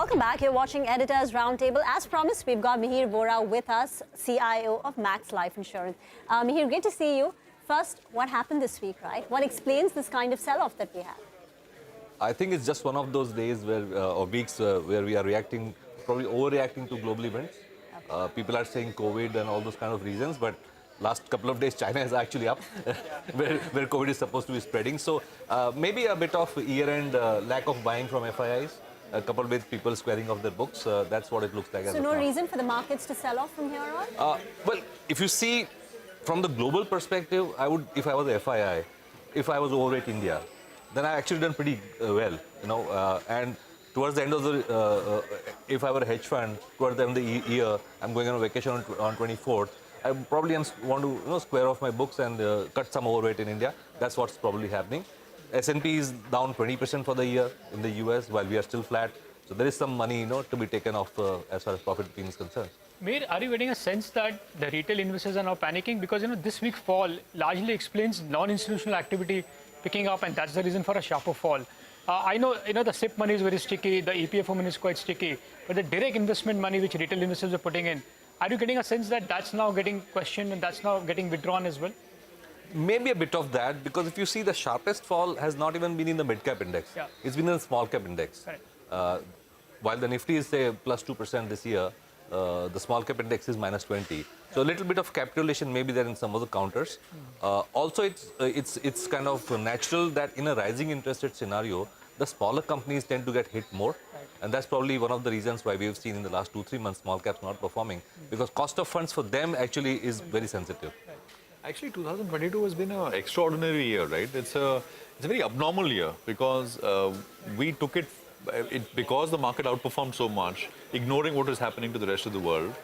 Welcome back. You're watching Editors Roundtable. As promised, we've got Mihir Vora with us, CIO of Max Life Insurance. Mihir, great to see you. First, what happened this week, right? What explains this kind of sell-off that we have? I think it's just one of those days where, or weeks where we are reacting, probably overreacting to global events. Okay. People are saying COVID and all those kind of reasons, but last couple of days, China is actually up, where COVID is supposed to be spreading. So maybe a bit of year-end lack of buying from FIIs, coupled with people squaring off their books. That's what it looks like. So no reason for the markets to sell off from here on? Well, if you see from the global perspective, I would, if I was a FII, if I was overweight India, then I actually done pretty well, you know. And towards the end of the, if I were a hedge fund, towards the end of the year, I'm going on vacation on 24th. I probably want to square off my books and cut some overweight in India. That's what's probably happening. S&P is down 20% for the year in the US, while we are still flat. So there is some money, to be taken off as far as profit booking is concerned. Mihir, are you getting a sense that the retail investors are now panicking? Because, this week fall largely explains non-institutional activity picking up, and that's the reason for a sharper fall. I know, the SIP money is very sticky, the EPFO money is quite sticky, but the direct investment money which retail investors are putting in, are you getting a sense that that's now getting questioned and that's now getting withdrawn as well? Maybe a bit of that, because if you see the sharpest fall has not even been in the mid-cap index. Yeah. It's been in the small-cap index. Right. While the Nifty is, say, plus 2% this year, the small-cap index is minus 20. So a little bit of capitulation may be there in some of the counters. Also, it's kind of natural that in a rising interest rate scenario, the smaller companies tend to get hit more. Right. And that's probably one of the reasons why we've seen in the last 2-3 months small caps not performing, because cost of funds for them actually is very sensitive. Right. Actually, 2022 has been an extraordinary year, right? It's a very abnormal year because we took it because the market outperformed so much, ignoring what is happening to the rest of the world,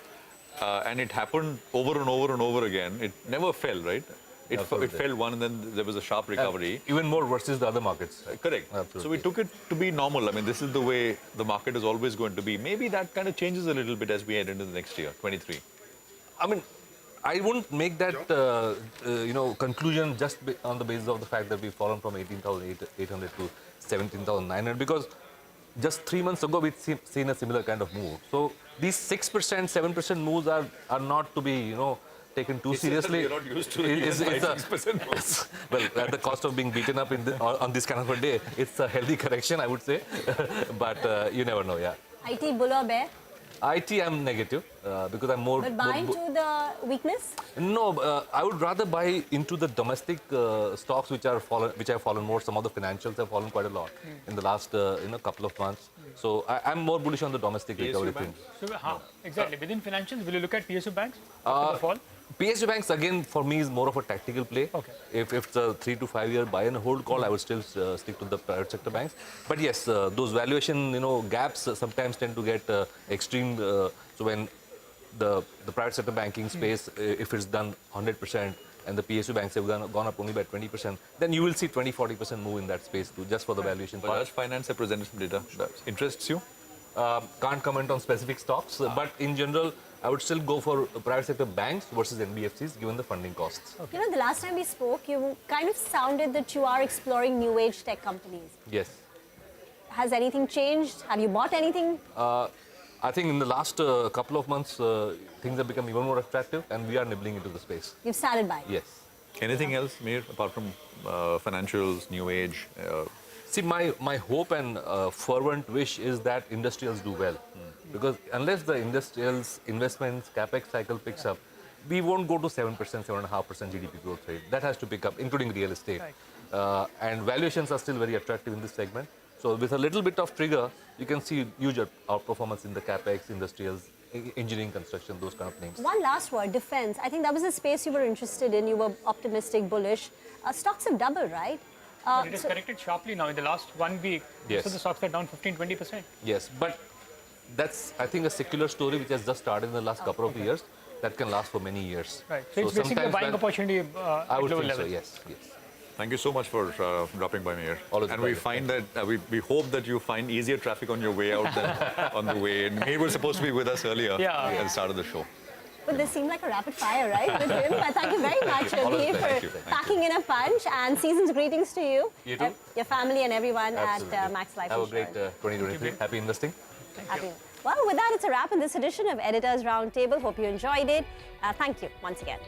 and it happened over and over and over again. It never fell, right? It fell one, and then there was a sharp recovery. Even more versus the other markets. Correct. Absolutely. So we took it to be normal. I mean, this is the way the market is always going to be. Maybe that kind of changes a little bit as we head into the next year, 23. I mean, I wouldn't make that conclusion just on the basis of the fact that we've fallen from 18,800 to 17,900, because just 3 months ago we'd seen a similar kind of move. So these 6%, 7% moves are not to be taken too seriously. We're not used to it. Well, at the cost of being beaten up on this kind of a day, it's a healthy correction, I would say. But you never know, yeah. IT bull or bear? IT, I'm negative because I'm more. But buy into the weakness? No, I would rather buy into the domestic stocks which have fallen more. Some of the financials have fallen quite a lot in the last couple of months. So I'm more bullish on the domestic recovery thing. So, exactly. Within financials, will you look at PSU banks after the fall? PSU banks, again, for me, is more of a tactical play. Okay. If it's a 3 to 5 year buy and hold call, I would still stick to the private sector banks. But yes, those valuation gaps sometimes tend to get extreme. So when the private sector banking space, if it's done 100% and the PSU banks have gone up only by 20%, then you will see 20-40% move in that space too, just for the valuation part. Bajaj Finance have presented some data that interests you? Can't comment on specific stocks, but in general, I would still go for private sector banks versus NBFCs, given the funding costs. Okay. The last time we spoke, you kind of sounded that you are exploring new age tech companies. Yes. Has anything changed? Have you bought anything? I think in the last couple of months, things have become even more attractive, and we are nibbling into the space. You've started buying? Yes. Anything else, Mihir, apart from financials, new age? See, my hope and fervent wish is that industrials do well. Because unless the industrials, investments, capex cycle picks up, we won't go to 7%, 7.5% GDP growth rate. That has to pick up, including real estate. Right. And valuations are still very attractive in this segment. So with a little bit of trigger, you can see huge outperformance in the capex, industrials, engineering, construction, those kind of names. One last word, defense. I think that was a space you were interested in. You were optimistic, bullish. Stocks have doubled, right? It has corrected sharply now in the last 1 week. Yes. So the stocks are down 15-20%. Yes, but that's, I think, a secular story which has just started in the last couple of years that can last for many years. Right. So it's basically a buying opportunity I would at lower think levels. so, yes. Thank you so much for dropping by, Mihir. And we find that we hope that you find easier traffic on your way out than on the way in. Mihir was supposed to be with us earlier at the start of the show. But this seemed like a rapid fire, right, with him? But thank you very much, Mihir, for packing in a punch. And season's greetings to you. You too. Your family and everyone at Max Life Have Insurance. a great 2023. Happy investing. Happy. Well, with that, it's a wrap in this edition of Editors Roundtable. Hope you enjoyed it. Thank you once again.